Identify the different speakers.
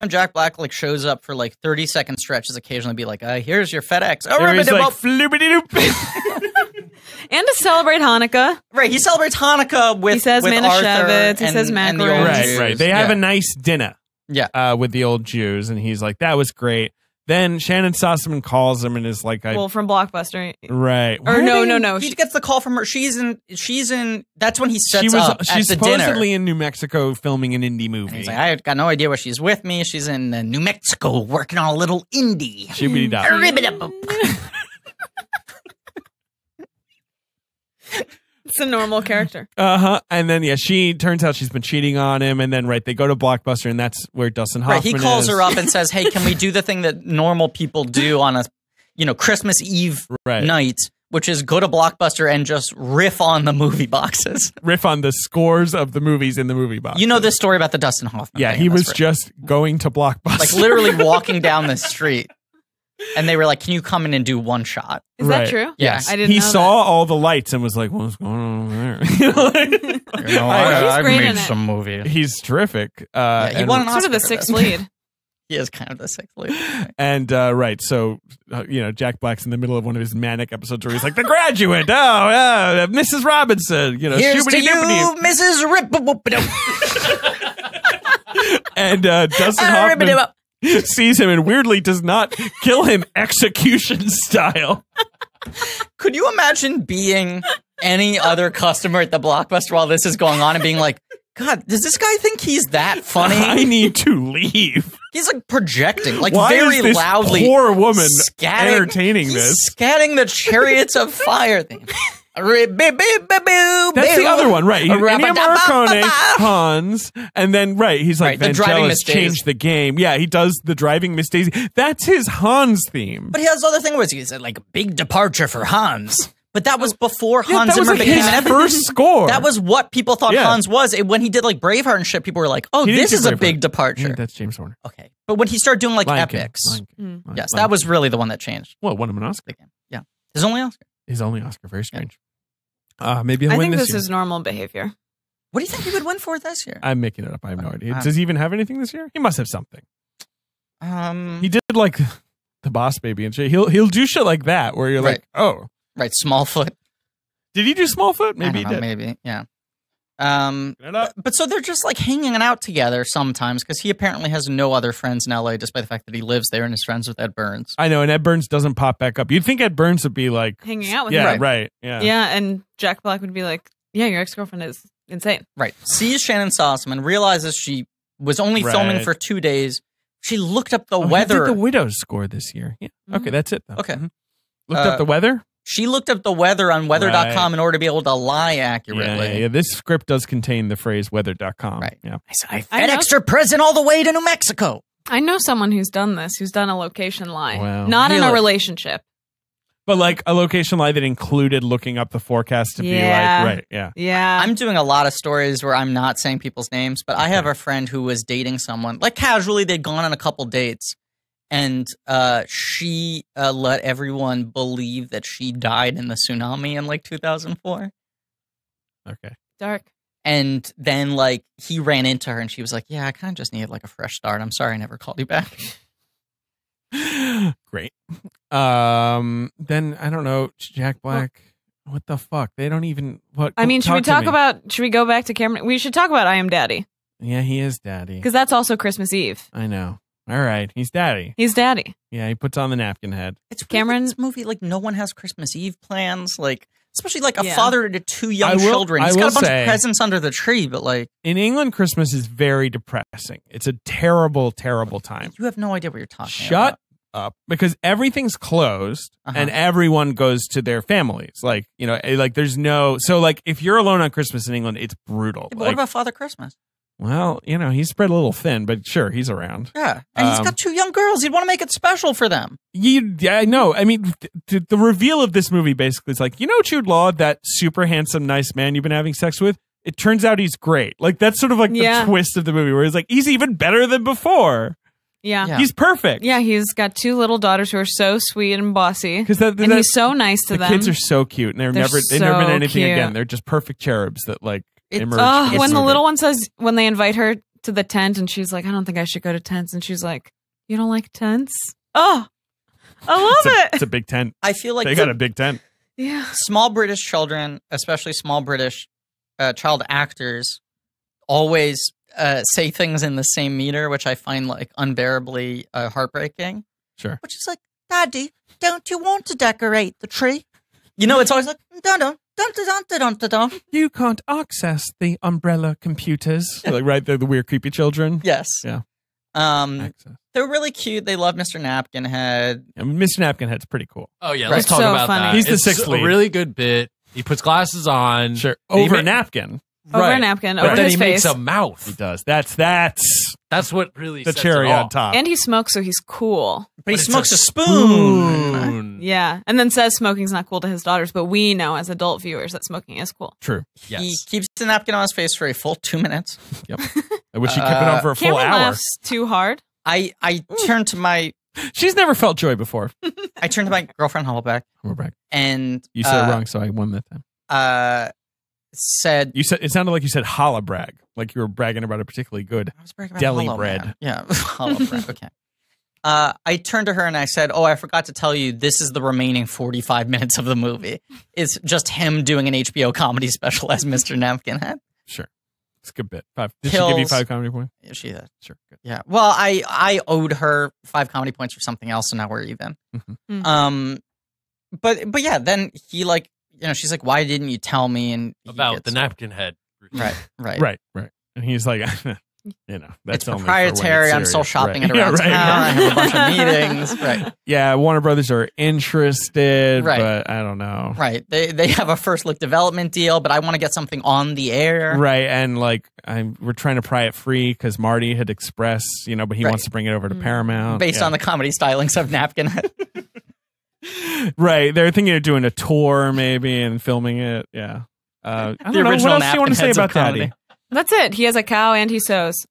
Speaker 1: And Jack Black like shows up for like 30-second stretches, occasionally be like, "Here's your FedEx."
Speaker 2: He's like,
Speaker 3: and to celebrate Hanukkah,
Speaker 1: right? He celebrates Hanukkah with
Speaker 3: he says
Speaker 1: with
Speaker 3: Manischewitz, he says macaroons.
Speaker 2: Right. They have a nice dinner.
Speaker 1: Yeah,
Speaker 2: with the old Jews, and he's like, "That was great." Then Shannon Sossaman calls him and is like,
Speaker 3: well, from Blockbuster.
Speaker 2: Right.
Speaker 3: Or no.
Speaker 1: He gets the call from her. She's in, that's when he sets
Speaker 2: she's
Speaker 1: up at the
Speaker 2: supposedly
Speaker 1: dinner.
Speaker 2: in New Mexico filming an indie movie.
Speaker 1: And he's like, I got no idea where she's with me. She's in New Mexico working on a little indie.
Speaker 3: It's a normal character.
Speaker 2: And then, she turns out she's been cheating on him. And then, they go to Blockbuster, and that's where Dustin Hoffman
Speaker 1: he calls her up and says, hey, can we do the thing that normal people do on a, Christmas Eve night, which is go to Blockbuster and just riff on the movie boxes.
Speaker 2: Riff on the scores of the movies in the movie boxes.
Speaker 1: You know this story about the Dustin Hoffman
Speaker 2: thing, he was just going to Blockbuster.
Speaker 1: Like, literally walking down the street. And they were like, can you come in and do one shot?
Speaker 3: Is that true?
Speaker 1: Yes.
Speaker 3: I didn't know
Speaker 2: He saw all the lights and was like, what's going on there?
Speaker 1: I've made some movie.
Speaker 2: He's terrific.
Speaker 1: He won an Oscar
Speaker 3: sort of the sixth lead.
Speaker 1: He is kind of the sixth lead.
Speaker 2: And, so, Jack Black's in the middle of one of his manic episodes where he's like, The Graduate! Mrs. Robinson!
Speaker 1: Here's to you, Mrs.
Speaker 2: And Dustin Hoffman sees him and weirdly does not kill him execution style.
Speaker 1: Could you imagine being any other customer at the Blockbuster while this is going on and being like, God, does this guy think he's that funny?
Speaker 2: I need to leave.
Speaker 1: He's like projecting, like
Speaker 2: Why
Speaker 1: very
Speaker 2: is this
Speaker 1: loudly.
Speaker 2: Poor woman entertaining this.
Speaker 1: Scatting the Chariots of Fire thing.
Speaker 2: That's the other one, right? Ennio Morricone, Hans, and then, he's like, Vangelis changed the game. Yeah, he does the driving Miss Daisy. That's his Hans theme.
Speaker 1: But he has other thing where he said, like, a big departure for Hans. But that was before Hans Zimmer became
Speaker 2: his first score.
Speaker 1: That was what people thought Hans was. When he did, like, Braveheart and shit, people were like, oh, this is a big departure.
Speaker 2: That's James Horner.
Speaker 1: Okay. But when he started doing, like, epics. Yes, that was really the one that changed.
Speaker 2: Well, won him an Oscar.
Speaker 1: Yeah. His only Oscar.
Speaker 2: His only Oscar. Very strange. Maybe he'll
Speaker 3: I
Speaker 2: win
Speaker 3: think
Speaker 2: this
Speaker 3: this
Speaker 2: year.
Speaker 3: is normal behavior.
Speaker 1: What do you think he would win for this year?
Speaker 2: I'm making it up. I have no idea. Does he even have anything this year? He must have something. He did like the Boss Baby and shit. He'll do shit like that where you're like, oh,
Speaker 1: right, Smallfoot.
Speaker 2: Did he do Smallfoot? Maybe
Speaker 1: he did. Maybe, yeah. But so they're just like hanging out together sometimes because he apparently has no other friends in LA, despite the fact that he lives there and is friends with Ed Burns.
Speaker 2: I know, and Ed Burns doesn't pop back up. You'd think Ed Burns would be like
Speaker 3: hanging out with him.
Speaker 2: Yeah,
Speaker 3: and Jack Black would be like, yeah, your ex-girlfriend is insane.
Speaker 1: Right. Sees Shannon Sossaman, realizes she was only filming for 2 days. She looked up the weather.
Speaker 2: He did the Widow's score this year. Yeah. Okay, that's it though.
Speaker 1: Okay.
Speaker 2: Looked up the weather?
Speaker 1: She looked up the weather on weather.com in order to be able to lie accurately.
Speaker 2: Yeah. This script does contain the phrase weather.com.
Speaker 1: Right.
Speaker 2: Yeah.
Speaker 1: I FedExed her present all the way to New Mexico.
Speaker 3: I know someone who's done this, who's done a location lie.
Speaker 2: Wow.
Speaker 3: Not in a relationship.
Speaker 2: But like a location lie that included looking up the forecast to be like,
Speaker 3: Yeah.
Speaker 1: I'm doing a lot of stories where I'm not saying people's names, but I have a friend who was dating someone. Like casually, they'd gone on a couple dates. And she let everyone believe that she died in the tsunami in like 2004.
Speaker 2: Okay.
Speaker 3: Dark.
Speaker 1: And then like he ran into her and she was like, yeah, I kind of just needed like a fresh start. I'm sorry I never called you back.
Speaker 2: Great. Then I don't know, Jack Black. What the fuck? They don't even
Speaker 3: I mean, should we go back to Cameron? We should talk about I Am Daddy.
Speaker 2: Yeah, he is daddy.
Speaker 3: Because that's also Christmas Eve.
Speaker 2: I know. All right, he's daddy.
Speaker 3: He's daddy.
Speaker 2: Yeah, he puts on the napkin head.
Speaker 1: It's Cameron. This movie, like, no one has Christmas Eve plans. Like, especially like a father to two young children. He's got a bunch of presents under the tree, but like
Speaker 2: in England, Christmas is very depressing. It's a terrible, terrible time.
Speaker 1: You have no idea what you're talking about.
Speaker 2: Shut up, because everything's closed and everyone goes to their families. Like, you know, like there's no. So like, if you're alone on Christmas in England, it's brutal.
Speaker 1: Yeah, but what about Father Christmas?
Speaker 2: Well, you know, he's spread a little thin, but sure, he's around.
Speaker 1: Yeah, and he's got two young girls. He'd want to make it special for them.
Speaker 2: Yeah, I know. I mean, the reveal of this movie basically is like, you know, Jude Law, that super handsome, nice man you've been having sex with? It turns out he's great. Like, that's sort of like the twist of the movie, where he's like, he's even better than before.
Speaker 3: Yeah.
Speaker 2: He's perfect.
Speaker 3: Yeah, he's got two little daughters who are so sweet and bossy. And he's so nice to them.
Speaker 2: The kids are so cute, and they've never been anything again. They're just perfect cherubs that like emerge.
Speaker 3: When the little one says, when they invite her to the tent, and she's like, I don't think I should go to tents. And she's like, you don't like tents? Oh, I love it.
Speaker 2: It's a big tent.
Speaker 1: I feel like
Speaker 2: they got a big tent.
Speaker 3: Yeah.
Speaker 1: Small British children, especially small British child actors, always say things in the same meter, which I find like unbearably heartbreaking.
Speaker 2: Sure.
Speaker 1: Which is like, Daddy, don't you want to decorate the tree? You know, it's always like, dun-dun.
Speaker 2: You can't access the umbrella computers. Like, right, they're the weird, creepy children.
Speaker 1: Yes.
Speaker 2: Yeah.
Speaker 1: They're really cute. They love Mr. Napkinhead.
Speaker 2: Mr. Napkinhead's pretty cool.
Speaker 4: Oh, yeah. Let's talk about that.
Speaker 2: He's the sixth lead.
Speaker 4: A really good bit. He puts glasses on.
Speaker 2: Sure. Over a napkin.
Speaker 3: Over a napkin. Over
Speaker 4: but then
Speaker 3: his
Speaker 4: he
Speaker 3: face.
Speaker 4: makes a mouth.
Speaker 2: He does. That's
Speaker 4: what really
Speaker 2: the
Speaker 4: sets
Speaker 2: cherry
Speaker 4: it
Speaker 2: on
Speaker 4: off.
Speaker 2: top.
Speaker 3: And he smokes, so he's cool.
Speaker 1: But he smokes a spoon.
Speaker 3: Yeah. And then says smoking's not cool to his daughters, but we know as adult viewers that smoking is cool.
Speaker 2: True.
Speaker 4: Yes.
Speaker 1: He keeps the napkin on his face for a full 2 minutes.
Speaker 2: Yep. I wish he kept it on for a full
Speaker 3: Cameron
Speaker 2: hour.
Speaker 3: laughs too hard.
Speaker 1: I turned to my...
Speaker 2: She's never felt joy before.
Speaker 1: I turned to my girlfriend Hubbleback. And...
Speaker 2: You said it wrong, so I won that time.
Speaker 1: Said...
Speaker 2: You said it sounded like you said holla brag. Like you were bragging about a particularly good deli bread.
Speaker 1: Man. Yeah, hollow bread. Okay. I turned to her and I said, I forgot to tell you, this is the remaining 45 minutes of the movie. It's just him doing an HBO comedy special as Mr. Napkinhead.
Speaker 2: Sure. It's a good bit. 5. Did she give you 5 comedy points?
Speaker 1: Yeah, she did.
Speaker 2: Sure. Good.
Speaker 1: Yeah. Well, I owed her 5 comedy points for something else, so now we're even.
Speaker 2: Mm-hmm.
Speaker 1: But yeah, then he like, she's like, why didn't you tell me? And
Speaker 4: about the napkin head.
Speaker 1: Right.
Speaker 2: And he's like, that's
Speaker 1: it's proprietary. I'm still shopping it around town. I have a bunch of meetings. Right.
Speaker 2: Yeah, Warner Brothers are interested, but I don't know.
Speaker 1: Right. They have a first look development deal, but I want to get something on the air.
Speaker 2: Right. And like we're trying to pry it free because Marty had expressed, but he wants to bring it over to Paramount.
Speaker 1: Based on the comedy stylings of Napkinhead.
Speaker 2: Right. They're thinking of doing a tour maybe and filming it. Yeah. I don't know. What else do you want to say about Daddy?
Speaker 3: That's it. He has a cow and he sews.